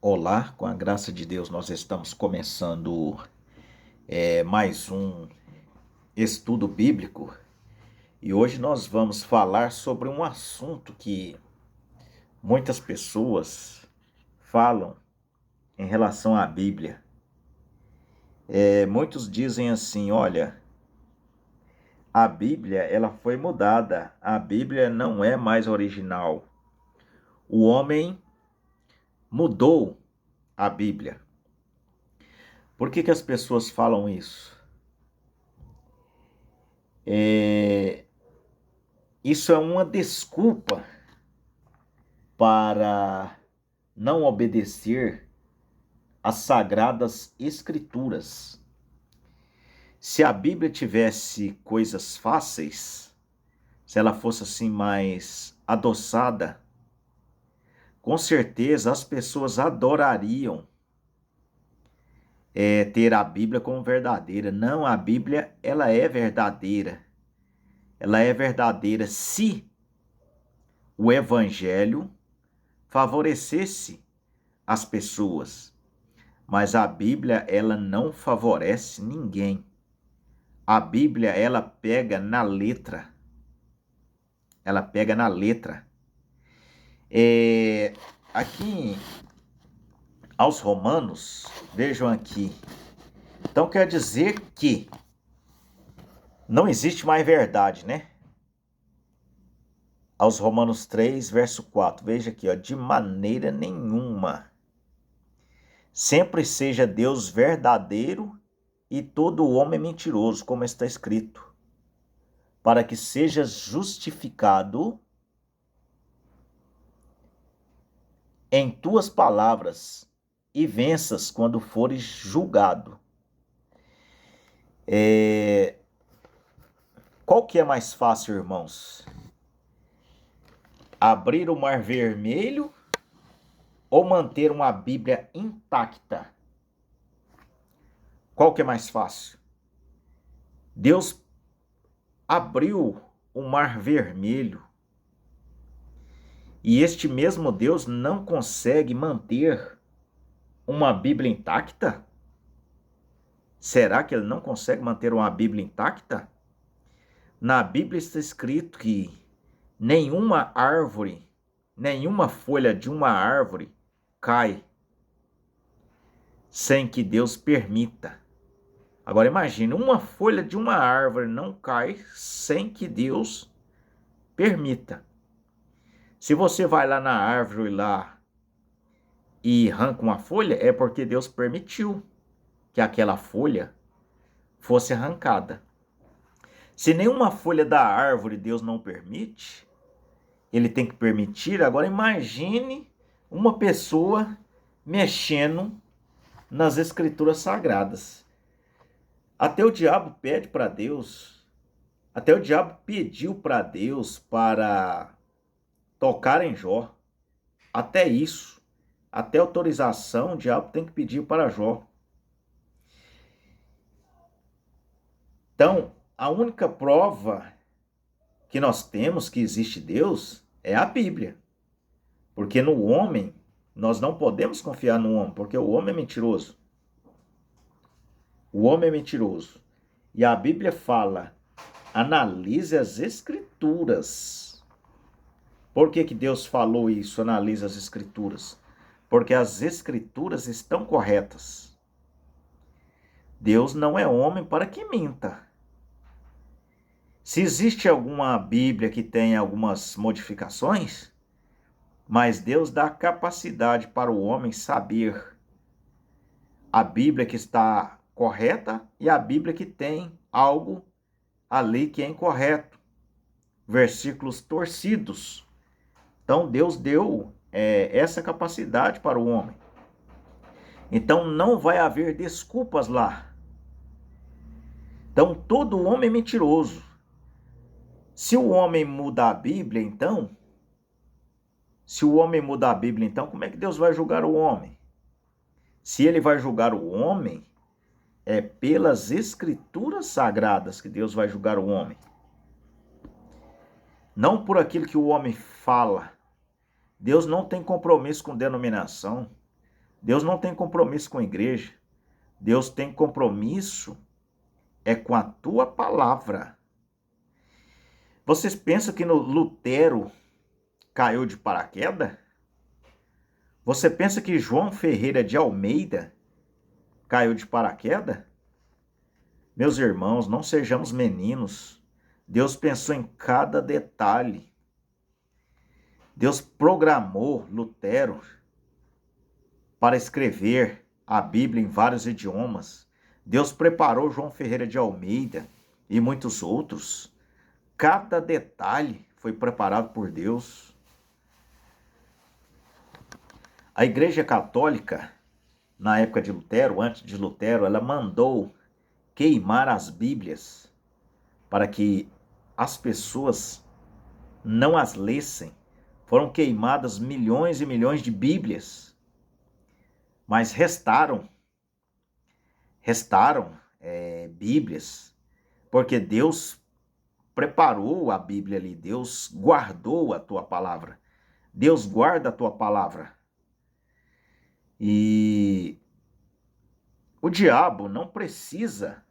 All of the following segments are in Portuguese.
Olá, com a graça de Deus, nós estamos começando mais um estudo bíblico e hoje nós vamos falar sobre um assunto que muitas pessoas falam em relação à Bíblia. Muitos dizem assim: olha, a Bíblia ela foi mudada, a Bíblia não é mais original. O homem mudou a Bíblia. Por que as pessoas falam isso? Isso é uma desculpa para não obedecer às sagradas escrituras. Se a Bíblia tivesse coisas fáceis, se ela fosse assim mais adoçada, com certeza as pessoas adorariam ter a Bíblia como verdadeira. Não, a Bíblia ela é verdadeira. Ela é verdadeira se o Evangelho favorecesse as pessoas. Mas a Bíblia, ela não favorece ninguém. A Bíblia, ela pega na letra. Ela pega na letra. Aqui, aos Romanos, vejam aqui. Então, quer dizer que não existe mais verdade, né? Aos Romanos 3, verso 4. Veja aqui, ó. De maneira nenhuma. Sempre seja Deus verdadeiro e todo homem mentiroso, como está escrito, para que sejas justificado em tuas palavras e venças quando fores julgado. Qual que é mais fácil, irmãos? Abrir o Mar Vermelho ou manter uma Bíblia intacta? Qual que é mais fácil? Deus abriu o Mar Vermelho e este mesmo Deus não consegue manter uma Bíblia intacta? Será que ele não consegue manter uma Bíblia intacta? Na Bíblia está escrito que nenhuma árvore, nenhuma folha de uma árvore cai sem que Deus permita. Agora imagine, uma folha de uma árvore não cai sem que Deus permita. Se você vai lá na árvore lá e arranca uma folha, é porque Deus permitiu que aquela folha fosse arrancada. Se nenhuma folha da árvore Deus não permite, ele tem que permitir. Agora imagine uma pessoa mexendo nas escrituras sagradas. Até o diabo pede para Deus, até o diabo pediu para Deus para tocar em Jó. Até isso, até autorização o diabo tem que pedir para Jó. Então, a única prova que nós temos que existe Deus é a Bíblia. Porque no homem, nós não podemos confiar no homem, porque o homem é mentiroso. O homem é mentiroso. E a Bíblia fala, analise as escrituras. Por que Deus falou isso, analise as escrituras? Porque as escrituras estão corretas. Deus não é homem para que minta. Se existe alguma Bíblia que tenha algumas modificações, mas Deus dá capacidade para o homem saber a Bíblia que está correta e a Bíblia que tem algo ali que é incorreto, versículos torcidos. Então Deus deu essa capacidade para o homem. Então não vai haver desculpas lá. Então todo homem é mentiroso. Se o homem muda a Bíblia, então, como é que Deus vai julgar o homem? Se ele vai julgar o homem, é pelas escrituras sagradas que Deus vai julgar o homem. Não por aquilo que o homem fala. Deus não tem compromisso com denominação. Deus não tem compromisso com a igreja. Deus tem compromisso com a tua palavra. Vocês pensam que no Lutero caiu de paraquedas? Você pensa que João Ferreira de Almeida caiu de paraquedas? Meus irmãos, não sejamos meninos. Deus pensou em cada detalhe. Deus programou Lutero para escrever a Bíblia em vários idiomas. Deus preparou João Ferreira de Almeida e muitos outros. Cada detalhe foi preparado por Deus. A Igreja Católica, na época de Lutero, antes de Lutero, ela mandou queimar as Bíblias para que as pessoas não as lessem. Foram queimadas milhões e milhões de Bíblias, mas restaram Bíblias, porque Deus preparou a Bíblia ali, Deus guardou a tua palavra, Deus guarda a tua palavra. E o diabo não precisa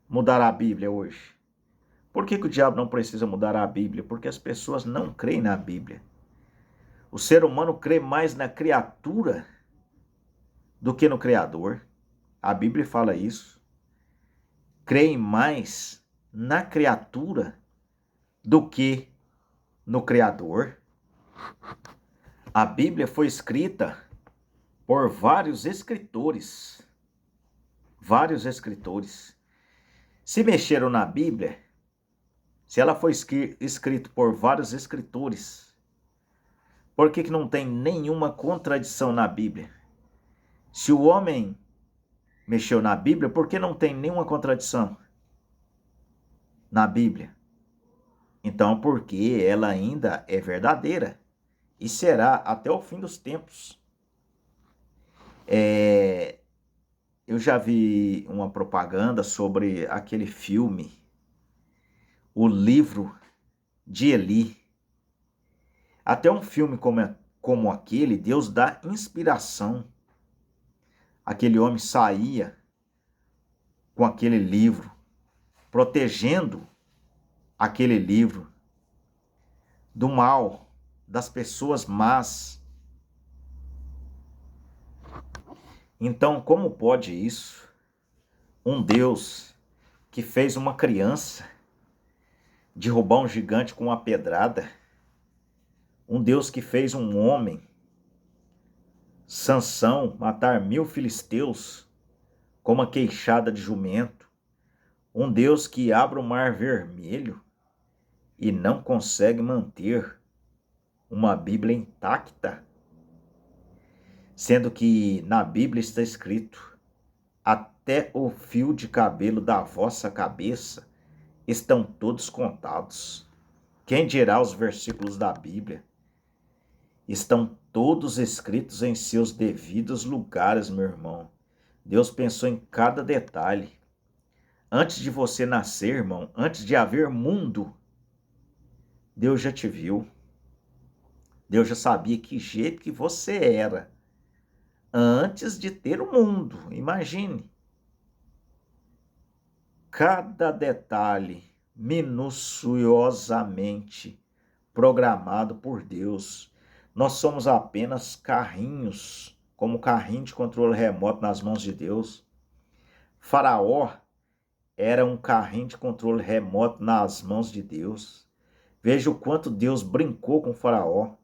mudar a Bíblia hoje. Por que o diabo não precisa mudar a Bíblia? Porque as pessoas não creem na Bíblia. O ser humano crê mais na criatura do que no Criador. A Bíblia fala isso. Creem mais na criatura do que no Criador. A Bíblia foi escrita por vários escritores. Vários escritores. Se mexeram na Bíblia, se ela foi escrita por vários escritores, por que não tem nenhuma contradição na Bíblia? Se o homem mexeu na Bíblia, por que não tem nenhuma contradição na Bíblia? Então, porque ela ainda é verdadeira e será até o fim dos tempos. Eu já vi uma propaganda sobre aquele filme, O Livro de Eli. Até um filme como aquele, Deus dá inspiração. Aquele homem saía com aquele livro, protegendo aquele livro do mal, das pessoas más. Então, como pode isso? Um Deus que fez uma criança derrubar um gigante com uma pedrada, um Deus que fez um homem, Sansão, matar 1000 filisteus com uma queixada de jumento, um Deus que abre o mar vermelho e não consegue manter uma Bíblia intacta, sendo que na Bíblia está escrito: até o fio de cabelo da vossa cabeça estão todos contados. Quem dirá os versículos da Bíblia? Estão todos escritos em seus devidos lugares, meu irmão. Deus pensou em cada detalhe. Antes de você nascer, irmão, antes de haver mundo, Deus já te viu. Deus já sabia que jeito que você era antes de ter o mundo. Imagine. Cada detalhe minuciosamente programado por Deus. Nós somos apenas carrinhos, como carrinho de controle remoto nas mãos de Deus. Faraó era um carrinho de controle remoto nas mãos de Deus. Veja o quanto Deus brincou com Faraó.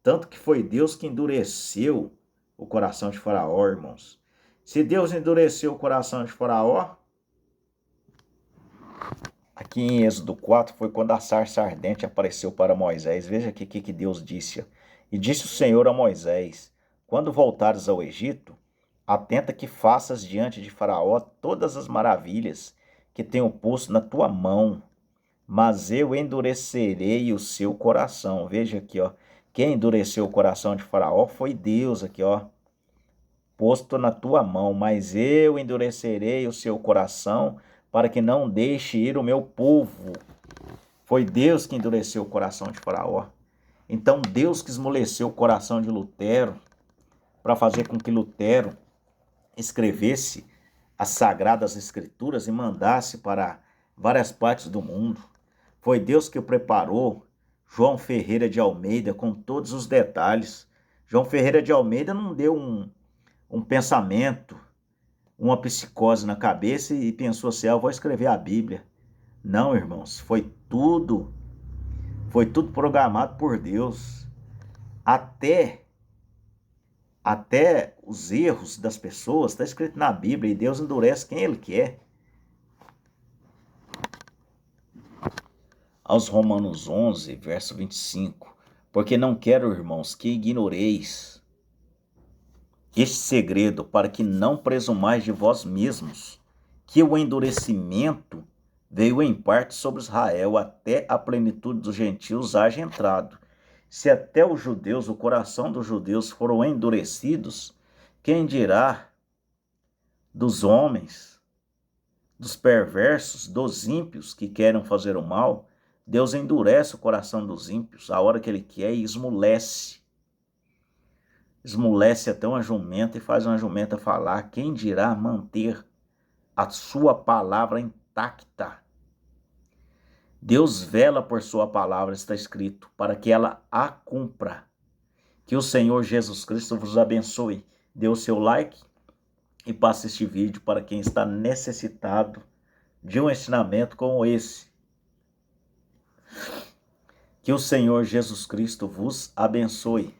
Tanto que foi Deus que endureceu o coração de Faraó, irmãos. Se Deus endureceu o coração de Faraó, aqui em Êxodo 4 foi quando a sarça ardente apareceu para Moisés. Veja aqui o que Deus disse. E disse o Senhor a Moisés: quando voltares ao Egito, atenta que faças diante de Faraó todas as maravilhas que tenho posto na tua mão, mas eu endurecerei o seu coração. Veja aqui, ó. Quem endureceu o coração de Faraó foi Deus aqui, ó. Posto na tua mão, mas eu endurecerei o seu coração para que não deixe ir o meu povo. Foi Deus que endureceu o coração de Faraó. Então Deus que esmoleceu o coração de Lutero para fazer com que Lutero escrevesse as Sagradas Escrituras e mandasse para várias partes do mundo. Foi Deus que preparou João Ferreira de Almeida com todos os detalhes. João Ferreira de Almeida não deu um pensamento, uma psicose na cabeça e pensou assim, eu vou escrever a Bíblia. Não, irmãos, foi tudo programado por Deus. Até os erros das pessoas está escrito na Bíblia e Deus endurece quem Ele quer. Aos Romanos 11, verso 25. Porque não quero, irmãos, que ignoreis este segredo, para que não presumais de vós mesmos, que o endurecimento veio em parte sobre Israel, até a plenitude dos gentios haja entrado. Se até os judeus, o coração dos judeus foram endurecidos, quem dirá dos homens, dos perversos, dos ímpios que querem fazer o mal? Deus endurece o coração dos ímpios a hora que Ele quer e esmolece. Esmolece até uma jumenta e faz uma jumenta falar. Quem dirá manter a sua palavra intacta? Deus vela por sua palavra, está escrito, para que ela a cumpra. Que o Senhor Jesus Cristo vos abençoe. Dê o seu like e passe este vídeo para quem está necessitado de um ensinamento como esse. Que o Senhor Jesus Cristo vos abençoe.